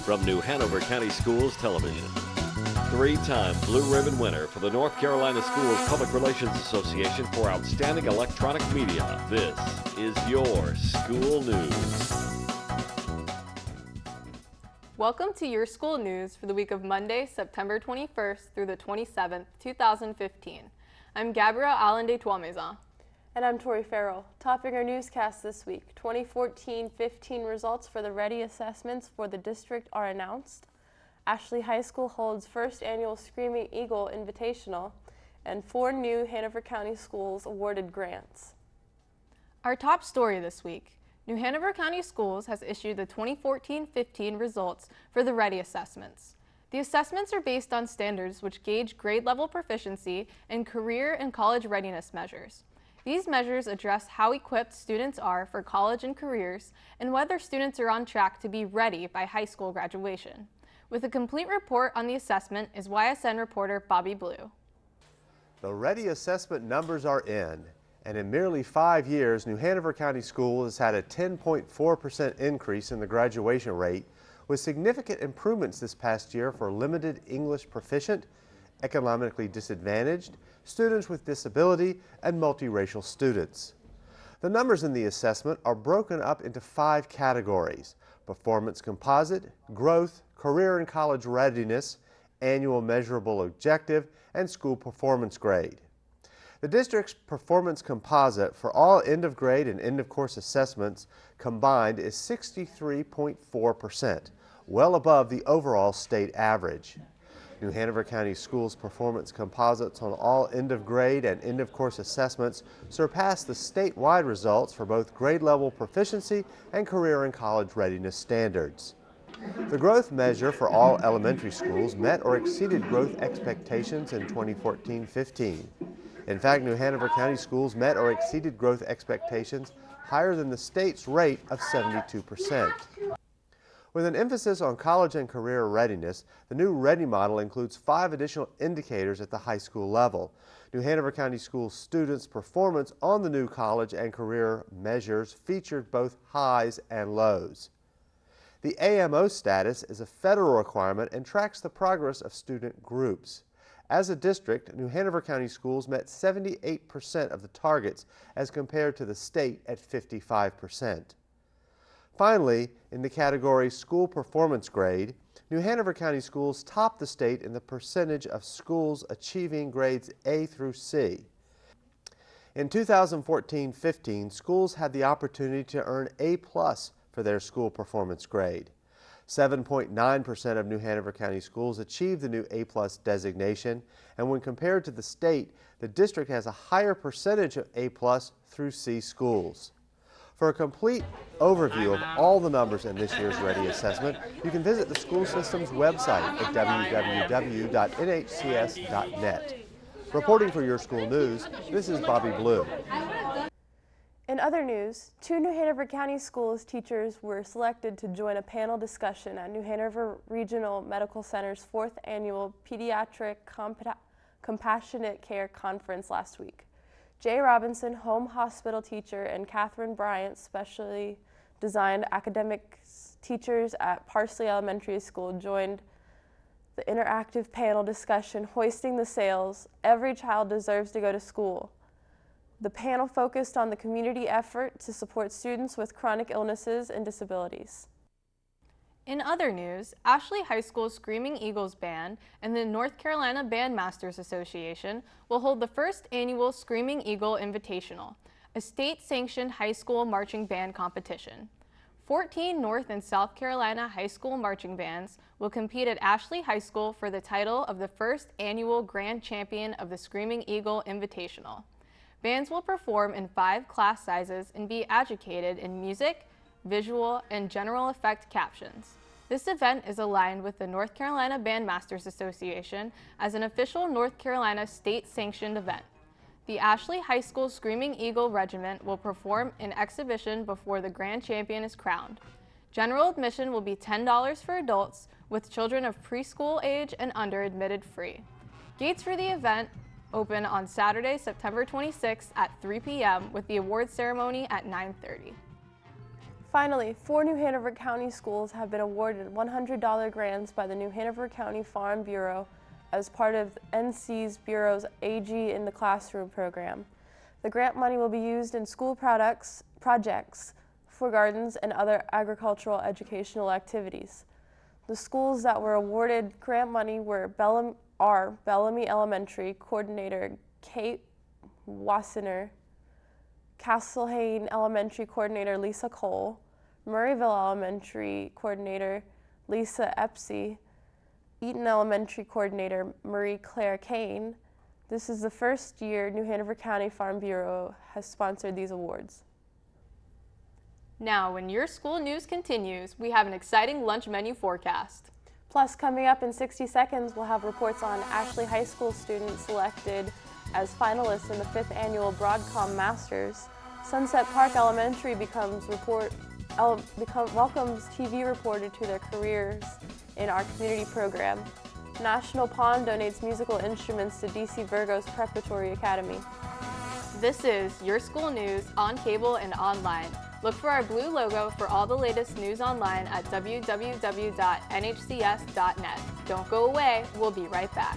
from New Hanover County Schools Television. Three-time Blue Ribbon winner for the North Carolina Schools Public Relations Association for Outstanding Electronic Media. This is your school news. Welcome to your school news for the week of Monday, September 21st through the 27th, 2015. I'm Gabrielle Allen de Tuamaison. And I'm Tori Farrell. Topping our newscast this week, 2014-15 results for the Ready assessments for the district are announced. Ashley High School holds first annual Screaming Eagle Invitational, and 4 new Hanover County schools awarded grants. Our top story this week, New Hanover County Schools has issued the 2014-15 results for the Ready assessments. The assessments are based on standards which gauge grade level proficiency and career and college readiness measures. These measures address how equipped students are for college and careers and whether students are on track to be ready by high school graduation. With a complete report on the assessment is YSN reporter Bobby Blue. The Ready assessment numbers are in, and in merely 5 years, New Hanover County School has had a 10.4% increase in the graduation rate, with significant improvements this past year for limited English proficient, economically disadvantaged, students with disability, and multiracial students. The numbers in the assessment are broken up into 5 categories: performance composite, growth, career and college readiness, annual measurable objective, and school performance grade. The district's performance composite for all end of grade and end of course assessments combined is 63.4%, well above the overall state average. New Hanover County Schools performance composites on all end of grade and end of course assessments surpass the statewide results for both grade level proficiency and career and college readiness standards. The growth measure for all elementary schools met or exceeded growth expectations in 2014-15. In fact, New Hanover County Schools met or exceeded growth expectations higher than the state's rate of 72%. With an emphasis on college and career readiness, the new Ready model includes 5 additional indicators at the high school level. New Hanover County Schools students' performance on the new college and career measures featured both highs and lows. The AMO status is a federal requirement and tracks the progress of student groups. As a district, New Hanover County Schools met 78% of the targets as compared to the state at 55%. Finally, in the category School Performance Grade, New Hanover County Schools topped the state in the percentage of schools achieving grades A through C. In 2014-15, schools had the opportunity to earn A+ for their school performance grade. 7.9% of New Hanover County schools achieved the new A+ designation, and when compared to the state, the district has a higher percentage of A+ through C schools. For a complete overview of all the numbers in this year's Ready assessment, you can visit the school system's website at www.nhcs.net. Reporting for Your School News, this is Bobby Blue. In other news, 2 New Hanover County Schools teachers were selected to join a panel discussion at New Hanover Regional Medical Center's 4th Annual Pediatric Compassionate Care Conference last week. Jay Robinson, home hospital teacher, and Catherine Bryant, specially designed academic teachers at Parsley Elementary School, joined the interactive panel discussion, Hoisting the Sails, Every Child Deserves to Go to School. The panel focused on the community effort to support students with chronic illnesses and disabilities. In other news, Ashley High School Screaming Eagles Band and the North Carolina Bandmasters Association will hold the first annual Screaming Eagle Invitational, a state-sanctioned high school marching band competition. 14 North and South Carolina high school marching bands will compete at Ashley High School for the title of the first annual Grand Champion of the Screaming Eagle Invitational. Bands will perform in 5 class sizes and be educated in music, visual, and general effect captions. This event is aligned with the North Carolina Bandmasters Association as an official North Carolina state-sanctioned event. The Ashley High School Screaming Eagle Regiment will perform an exhibition before the grand champion is crowned. General admission will be $10 for adults, with children of preschool age and under admitted free. Gates for the event open on Saturday, September 26th at 3 p.m. with the award ceremony at 9:30. Finally, 4 New Hanover County schools have been awarded $100 grants by the New Hanover County Farm Bureau as part of NC's Bureau's AG in the Classroom program. The grant money will be used in school projects for gardens and other agricultural educational activities. The schools that were awarded grant money were Bellamy Elementary Coordinator Kate Wassiner, Castlehane Elementary Coordinator Lisa Cole, Murrayville Elementary Coordinator Lisa Epsey, Eaton Elementary Coordinator Marie Claire Kane. This is the first year New Hanover County Farm Bureau has sponsored these awards. Now, when your school news continues, we have an exciting lunch menu forecast. Plus, coming up in 60 seconds, we'll have reports on Ashley High School students selected as finalists in the 5th annual Broadcom Masters. Sunset Park Elementary welcomes TV reporter to their careers in our community program. National Pond donates musical instruments to DC Virgo's Preparatory Academy. This is your school news on cable and online. Look for our blue logo for all the latest news online at www.nhcs.net. Don't go away, we'll be right back.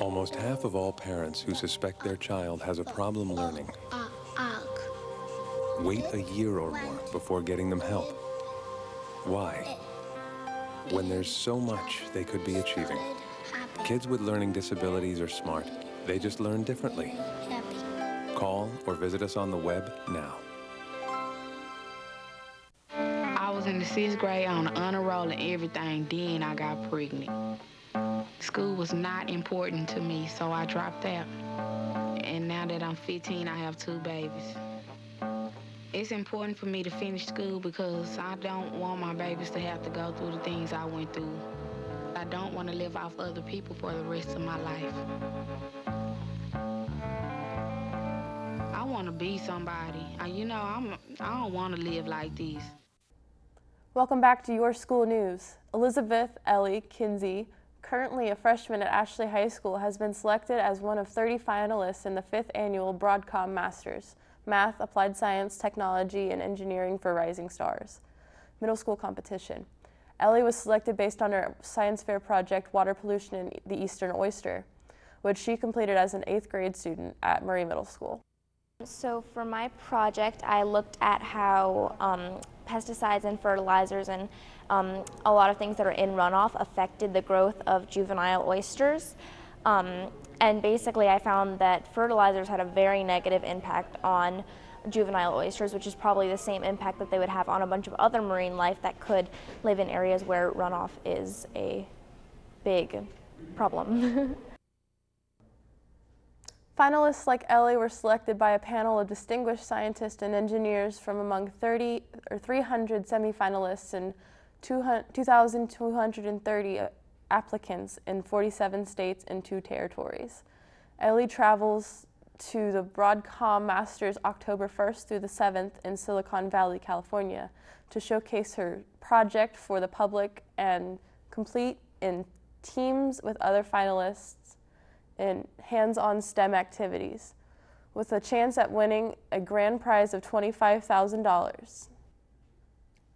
Almost half of all parents who suspect their child has a problem learning wait a year or more before getting them help. Why? When there's so much they could be achieving. Kids with learning disabilities are smart. They just learn differently. Call or visit us on the web now. I was in the 6th grade on the honor roll and everything, then I got pregnant. School was not important to me, so I dropped out. And now that I'm 15, I have 2 babies. It's important for me to finish school because I don't want my babies to have to go through the things I went through. I don't want to live off other people for the rest of my life. I want to be somebody. I don't want to live like this. Welcome back to Your School News. Elizabeth Ellie Kinsey, currently a freshman at Ashley High School, has been selected as one of 30 finalists in the 5th annual Broadcom Masters, Math, Applied Science, Technology, and Engineering for Rising Stars middle school competition. Ellie was selected based on her science fair project, Water Pollution in the Eastern Oyster, which she completed as an 8th grade student at Murray Middle School. So for my project, I looked at how pesticides and fertilizers and a lot of things that are in runoff affected the growth of juvenile oysters. And basically I found that fertilizers had a very negative impact on juvenile oysters, which is probably the same impact that they would have on a bunch of other marine life that could live in areas where runoff is a big problem. Finalists like Ellie were selected by a panel of distinguished scientists and engineers from among 300 semifinalists and 2,230 applicants in 47 states and 2 territories. Ellie travels to the Broadcom Masters October 1st through the 7th in Silicon Valley, California, to showcase her project for the public and complete in teams with other finalists in hands-on STEM activities, with a chance at winning a grand prize of $25,000.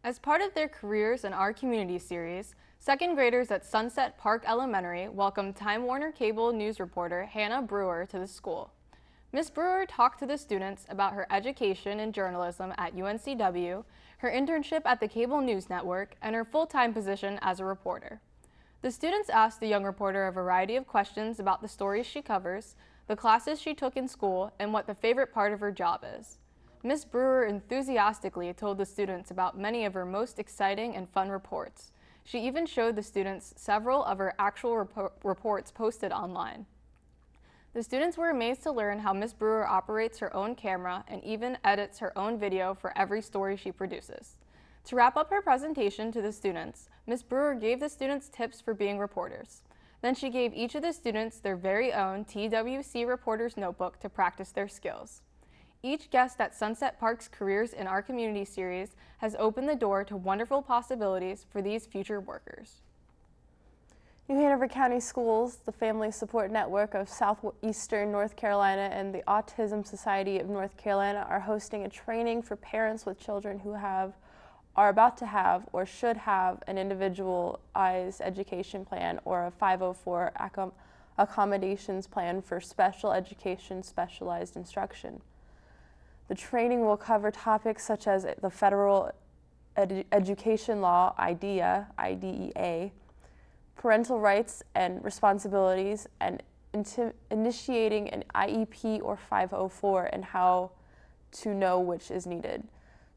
As part of their Careers in Our Community series, 2nd graders at Sunset Park Elementary welcomed Time Warner Cable news reporter Hannah Brewer to the school. Ms. Brewer talked to the students about her education in journalism at UNCW, her internship at the Cable News Network, and her full-time position as a reporter. The students asked the young reporter a variety of questions about the stories she covers, the classes she took in school, and what the favorite part of her job is. Ms. Brewer enthusiastically told the students about many of her most exciting and fun reports. She even showed the students several of her actual reports posted online. The students were amazed to learn how Ms. Brewer operates her own camera and even edits her own video for every story she produces. To wrap up her presentation to the students, Ms. Brewer gave the students tips for being reporters. Then she gave each of the students their very own TWC Reporter's Notebook to practice their skills. Each guest at Sunset Park's Careers in Our Community series has opened the door to wonderful possibilities for these future workers. New Hanover County Schools, the Family Support Network of Southeastern North Carolina, and the Autism Society of North Carolina are hosting a training for parents with children who are about to have or should have an individualized education plan or a 504 accommodations plan for special education specialized instruction. The training will cover topics such as the Federal Education Law, IDEA, parental rights and responsibilities, and initiating an IEP or 504 and how to know which is needed.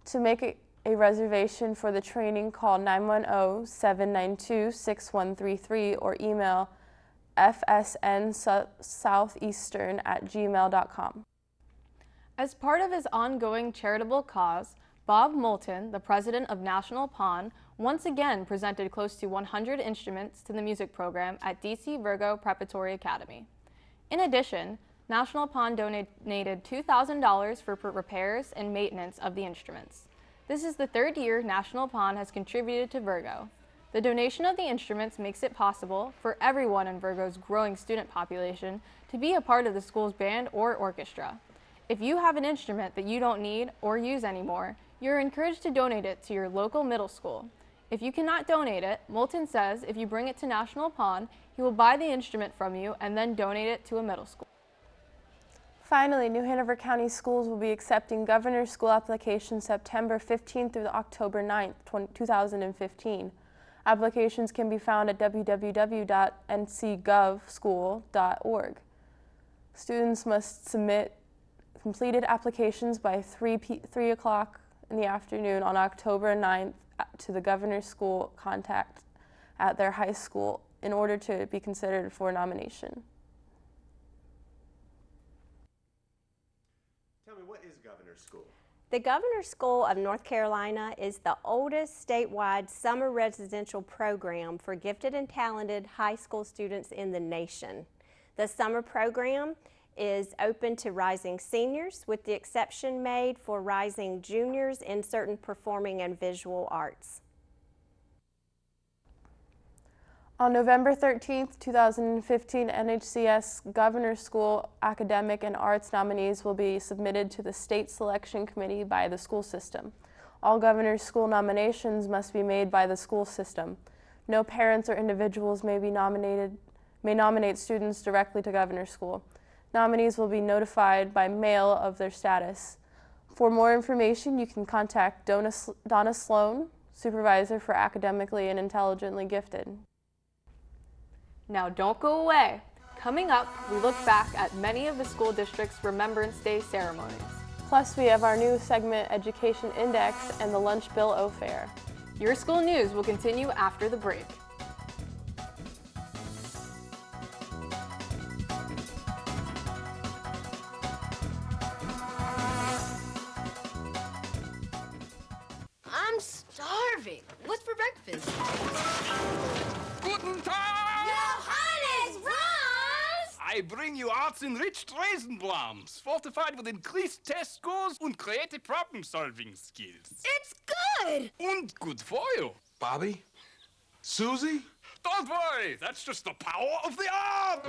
To make a reservation for the training, call 910-792-6133 or email fsnsoutheastern@gmail.com. As part of his ongoing charitable cause, Bob Moulton, the president of National Pawn, once again presented close to 100 instruments to the music program at DC Virgo Preparatory Academy. In addition, National Pawn donated $2,000 for repairs and maintenance of the instruments. This is the third year National Pawn has contributed to Virgo. The donation of the instruments makes it possible for everyone in Virgo's growing student population to be a part of the school's band or orchestra. If you have an instrument that you don't need or use anymore, you're encouraged to donate it to your local middle school. If you cannot donate it, Moulton says if you bring it to National Pawn, he will buy the instrument from you and then donate it to a middle school. Finally, New Hanover County Schools will be accepting governor's school applications September 15th through October 9th, 2015. Applications can be found at www.ncgovschool.org. Students must submit completed applications by 3 o'clock in the afternoon on October 9th to the governor's school contact at their high school in order to be considered for nomination. Tell me, what is Governor's School? The Governor's School of North Carolina is the oldest statewide summer residential program for gifted and talented high school students in the nation. The summer program is open to rising seniors, with the exception made for rising juniors in certain performing and visual arts. On November 13th, 2015, NHCS Governor's School academic and arts nominees will be submitted to the State Selection Committee by the school system. All Governor's School nominations must be made by the school system. No parents or individuals may nominate students directly to Governor's School. Nominees will be notified by mail of their status. For more information, you can contact Donna Sloan, Supervisor for Academically and Intelligently Gifted. Now don't go away. Coming up, we look back at many of the school district's Remembrance Day ceremonies. Plus, we have our new segment, Education Index, and the Lunch Bill O-Fair. Your school news will continue after the break. I'm starving. What's for breakfast? Guten Tag! Johannes, Franz! I bring you arts-enriched Raisinblams, fortified with increased test scores and creative problem-solving skills. It's good! And good for you. Bobby? Susie? Don't worry, that's just the power of the arts!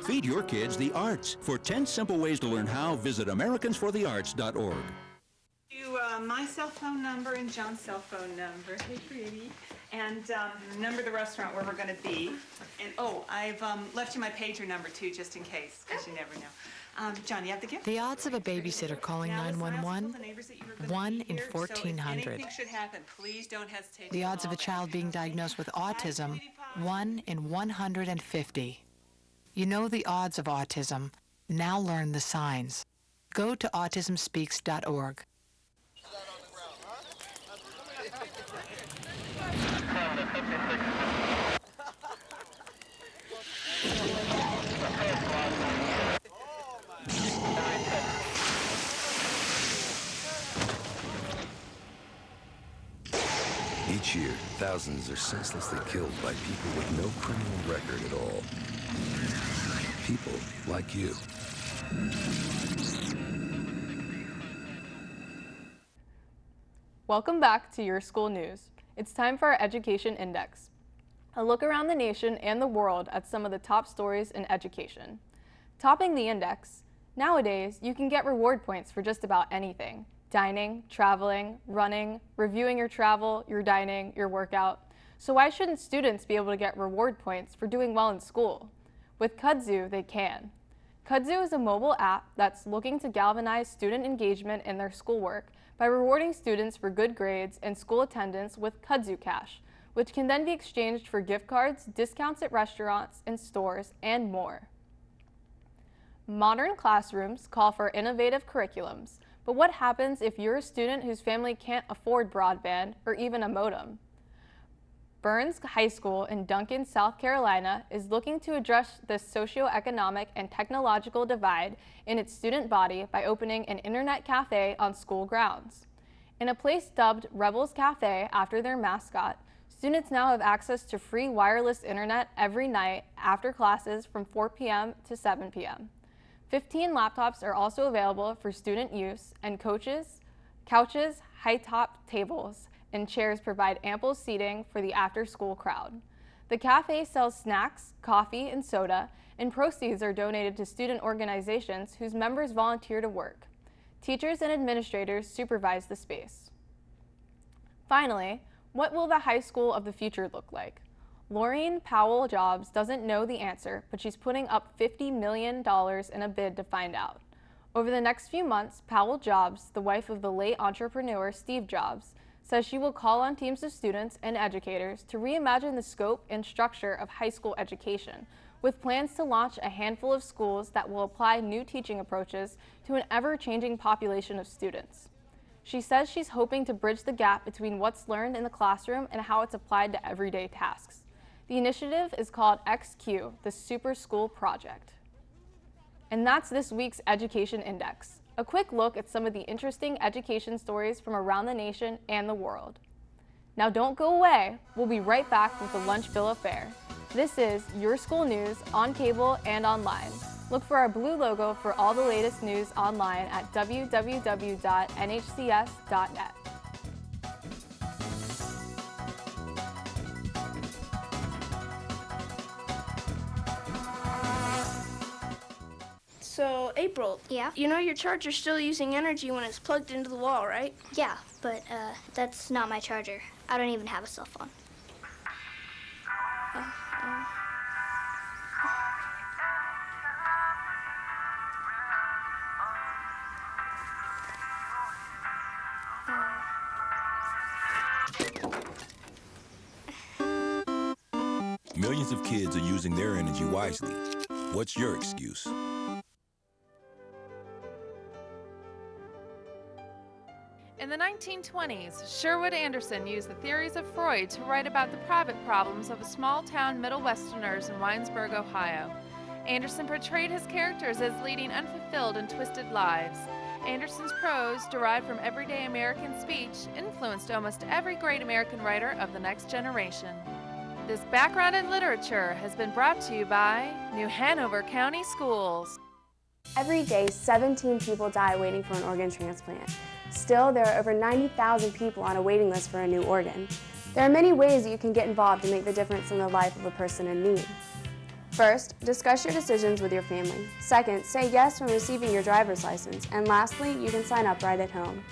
Feed your kids the arts. For 10 simple ways to learn how, visit americansforthearts.org. My cell phone number and John's cell phone number. Hey, pretty. And number of the restaurant where we're going to be. And oh, I've left you my pager number too, just in case, because you never know. John, you have the gift? The odds of a babysitter calling 911, 1 in 1,400. Anything should happen, please don't hesitate. The odds of a child being diagnosed with autism, 1 in 150. You know the odds of autism. Now learn the signs. Go to autismspeaks.org. Each year, thousands are senselessly killed by people with no criminal record at all. People like you. Welcome back to Your School News. It's time for our Education Index, a look around the nation and the world at some of the top stories in education. Topping the index, nowadays you can get reward points for just about anything. Dining, traveling, running, reviewing your travel, your dining, your workout. So why shouldn't students be able to get reward points for doing well in school? With Kudzu, they can. Kudzu is a mobile app that's looking to galvanize student engagement in their schoolwork by rewarding students for good grades and school attendance with Kudzu Cash, which can then be exchanged for gift cards, discounts at restaurants and stores, and more. Modern classrooms call for innovative curriculums, but what happens if you're a student whose family can't afford broadband or even a modem? Burns High School in Duncan, South Carolina is looking to address this socioeconomic and technological divide in its student body by opening an internet cafe on school grounds. In a place dubbed Rebels Cafe after their mascot, students now have access to free wireless internet every night after classes from 4 p.m. to 7 p.m. 15 laptops are also available for student use, and couches, high-top tables, and chairs provide ample seating for the after-school crowd. The cafe sells snacks, coffee, and soda, and proceeds are donated to student organizations whose members volunteer to work. Teachers and administrators supervise the space. Finally, what will the high school of the future look like? Laureen Powell Jobs doesn't know the answer, but she's putting up $50 million in a bid to find out. Over the next few months, Powell Jobs, the wife of the late entrepreneur Steve Jobs, says she will call on teams of students and educators to reimagine the scope and structure of high school education, with plans to launch a handful of schools that will apply new teaching approaches to an ever-changing population of students. She says she's hoping to bridge the gap between what's learned in the classroom and how it's applied to everyday tasks. The initiative is called XQ, the Super School Project. And that's this week's Education Index, a quick look at some of the interesting education stories from around the nation and the world. Now don't go away, we'll be right back with the Lunch Bill of Fare. This is Your School News on cable and online. Look for our blue logo for all the latest news online at www.nhcs.net. So, April, yeah? You know your charger's still using energy when it's plugged into the wall, right? Yeah, but that's not my charger. I don't even have a cell phone. Millions of kids are using their energy wisely. What's your excuse? In the 1920s, Sherwood Anderson used the theories of Freud to write about the private problems of small-town Middle Westerners in Winesburg, Ohio. Anderson portrayed his characters as leading unfulfilled and twisted lives. Anderson's prose, derived from everyday American speech, influenced almost every great American writer of the next generation. This background in literature has been brought to you by New Hanover County Schools. Every day, 17 people die waiting for an organ transplant. Still, there are over 90,000 people on a waiting list for a new organ. There are many ways that you can get involved to make the difference in the life of a person in need. First, discuss your decisions with your family. Second, say yes when receiving your driver's license. And lastly, you can sign up right at home.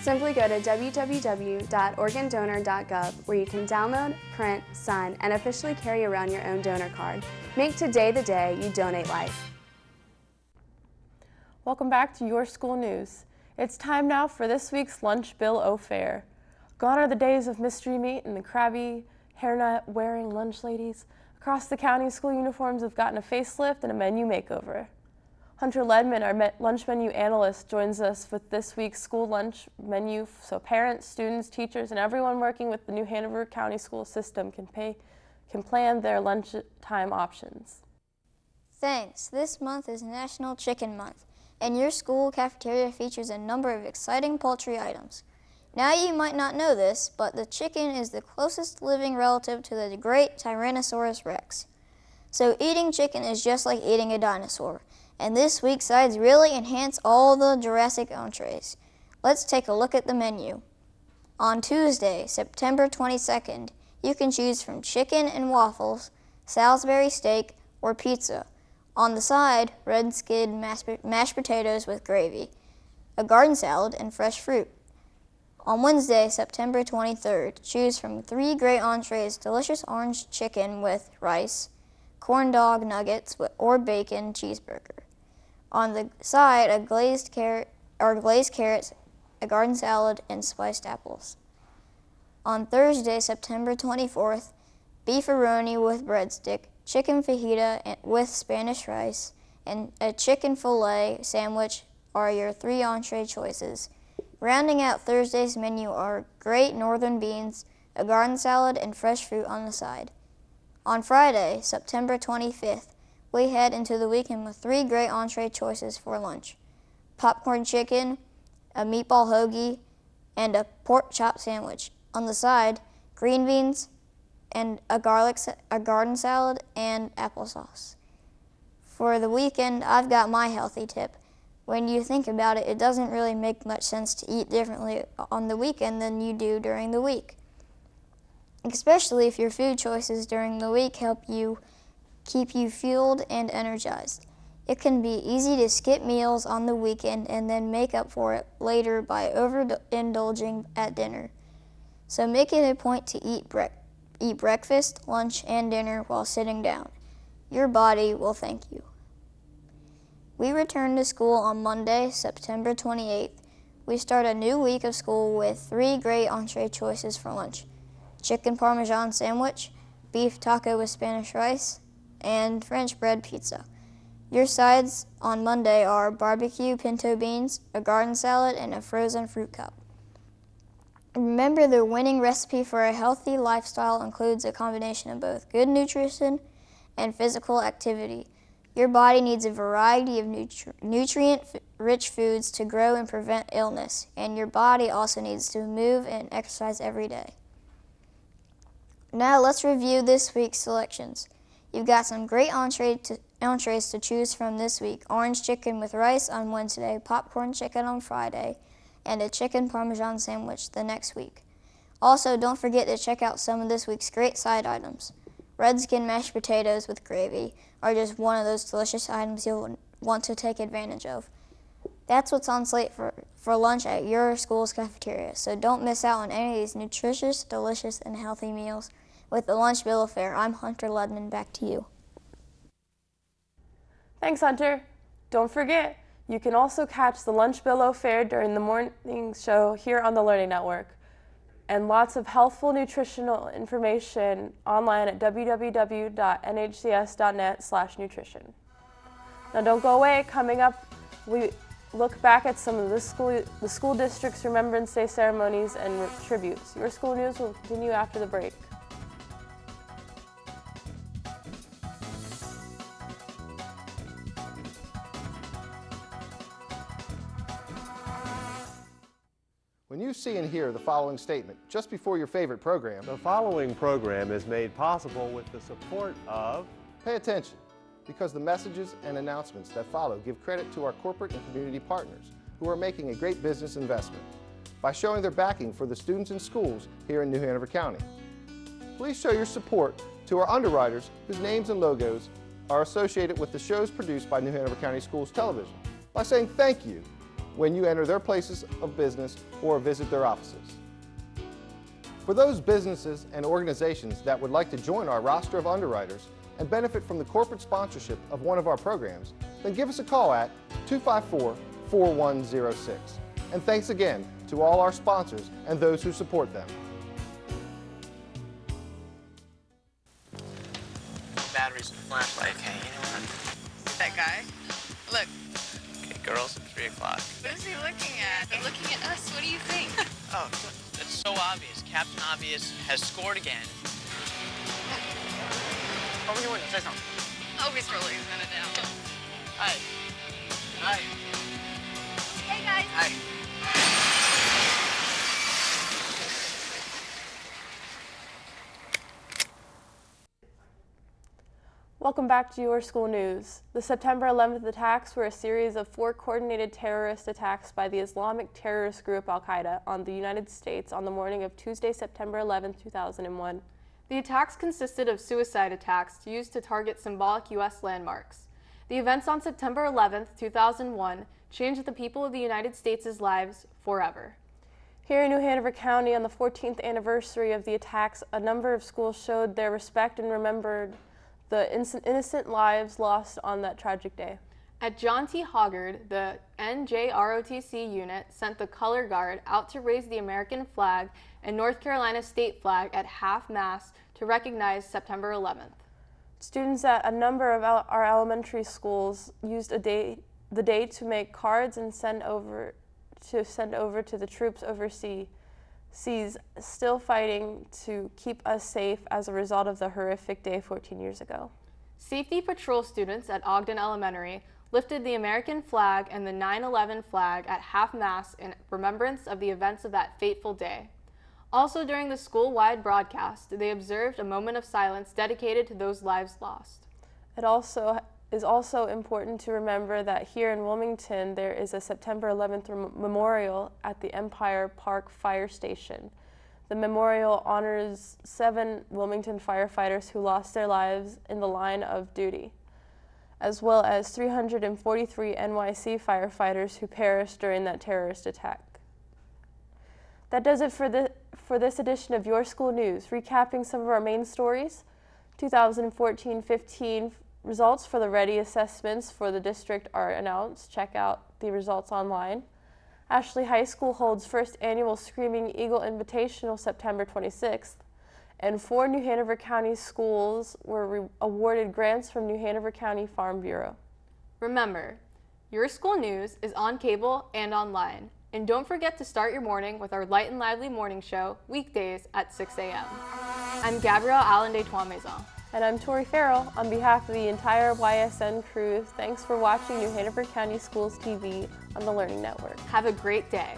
Simply go to www.organdonor.gov where you can download, print, sign, and officially carry around your own donor card. Make today the day you donate life. Welcome back to Your School News. It's time now for this week's Lunch Bill O' Fare. Gone are the days of mystery meat and the crabby, hairnet-wearing lunch ladies. Across the county, school uniforms have gotten a facelift and a menu makeover. Hunter Ledman, our lunch menu analyst, joins us with this week's school lunch menu, so parents, students, teachers, and everyone working with the New Hanover County school system can plan their lunchtime options. Thanks. This month is National Chicken Month, and your school cafeteria features a number of exciting poultry items. Now you might not know this, but the chicken is the closest living relative to the great Tyrannosaurus Rex. So eating chicken is just like eating a dinosaur, and this week's sides really enhance all the Jurassic entrees. Let's take a look at the menu. On Tuesday, September 22nd, you can choose from chicken and waffles, Salisbury steak, or pizza. On the side, red skin mashed potatoes with gravy, a garden salad, and fresh fruit. On Wednesday, September 23rd, choose from 3 great entrees: delicious orange chicken with rice, corn dog nuggets, or bacon cheeseburger. On the side, glazed carrots, a garden salad, and spiced apples. On Thursday, September 24th, beefaroni with breadstick, chicken fajita with Spanish rice, and a chicken fillet sandwich are your 3 entree choices. Rounding out Thursday's menu are great northern beans, a garden salad, and fresh fruit on the side. On Friday, September 25th, we head into the weekend with 3 great entree choices for lunch: popcorn chicken, a meatball hoagie, and a pork chop sandwich. On the side, green beans and a garden salad and applesauce. For the weekend, I've got my healthy tip. When you think about it, it doesn't really make much sense to eat differently on the weekend than you do during the week, especially if your food choices during the week help you keep you fueled and energized. It can be easy to skip meals on the weekend and then make up for it later by overindulging at dinner. So make it a point to eat breakfast, lunch, and dinner while sitting down. Your body will thank you. We return to school on Monday, September 28th. We start a new week of school with 3 great entree choices for lunch: chicken Parmesan sandwich, beef taco with Spanish rice, and French bread pizza. Your sides on Monday are barbecue pinto beans, a garden salad, and a frozen fruit cup. Remember, the winning recipe for a healthy lifestyle includes a combination of both good nutrition and physical activity. Your body needs a variety of nutrient-rich foods to grow and prevent illness, and your body also needs to move and exercise every day. Now let's review this week's selections. You've got some great entrees to choose from this week: orange chicken with rice on Wednesday, popcorn chicken on Friday, and a chicken Parmesan sandwich the next week. Also, don't forget to check out some of this week's great side items. Red skin mashed potatoes with gravy are just one of those delicious items you'll want to take advantage of. That's what's on slate for lunch at your school's cafeteria, so don't miss out on any of these nutritious, delicious, and healthy meals. With the Lunch Bill of Fare, I'm Hunter Ledman. Back to you. Thanks, Hunter. Don't forget, you can also catch the Lunch Bill Fare during the morning show here on the Learning Network, and lots of healthful nutritional information online at www.nhcs.net/nutrition. Now don't go away. Coming up, we look back at some of the school district's Remembrance Day ceremonies and tributes. Your school news will continue after the break. When you see and hear the following statement just before your favorite program, the following program is made possible with the support of... Pay attention, because the messages and announcements that follow give credit to our corporate and community partners who are making a great business investment by showing their backing for the students and schools here in New Hanover County. Please show your support to our underwriters whose names and logos are associated with the shows produced by New Hanover County Schools Television by saying thank you when you enter their places of business or visit their offices. For those businesses and organizations that would like to join our roster of underwriters and benefit from the corporate sponsorship of one of our programs, then give us a call at 254-4106. And thanks again to all our sponsors and those who support them. Batteries and flashlight. Okay, you know what? That guy? Look. Okay, girls, 3 o'clock. What is he looking at? They're looking at us. What do you think? Oh, that's so obvious. Captain Obvious has scored again. Open your window, say something. Oh, he's rolling his window down. Hi. Hi. Hey, guys. Hi. Welcome back to Your School News. The September 11th attacks were a series of 4 coordinated terrorist attacks by the Islamic terrorist group Al-Qaeda on the United States on the morning of Tuesday, September 11th, 2001. The attacks consisted of suicide attacks used to target symbolic U.S. landmarks. The events on September 11th, 2001 changed the people of the United States' lives forever. Here in New Hanover County, on the 14th anniversary of the attacks, a number of schools showed their respect and remembered the innocent lives lost on that tragic day. At John T. Hoggard, the NJROTC unit sent the color guard out to raise the American flag and North Carolina state flag at half-mast to recognize September 11th. Students at a number of our elementary schools used the day to make cards and send over to the troops overseas, still fighting to keep us safe as a result of the horrific day 14 years ago. Safety patrol students at Ogden Elementary lifted the American flag and the 9/11 flag at half-mast in remembrance of the events of that fateful day. Also during the school-wide broadcast, they observed a moment of silence dedicated to those lives lost. It is also important to remember that here in Wilmington, there is a September 11th memorial at the Empire Park Fire Station. The memorial honors 7 Wilmington firefighters who lost their lives in the line of duty, as well as 343 NYC firefighters who perished during that terrorist attack. That does it for this edition of Your School News. Recapping some of our main stories, 2014-15 results for the Ready assessments for the district are announced. Check out the results online. Ashley High School holds first annual Screaming Eagle Invitational September 26th. And 4 New Hanover County schools were awarded grants from New Hanover County Farm Bureau. Remember, Your School News is on cable and online. And don't forget to start your morning with our Light and Lively morning show, weekdays at 6 a.m. I'm Gabrielle Allen de Trois-Maisons. And I'm Tori Farrell. On behalf of the entire YSN crew, thanks for watching New Hanover County Schools TV on the Learning Network. Have a great day.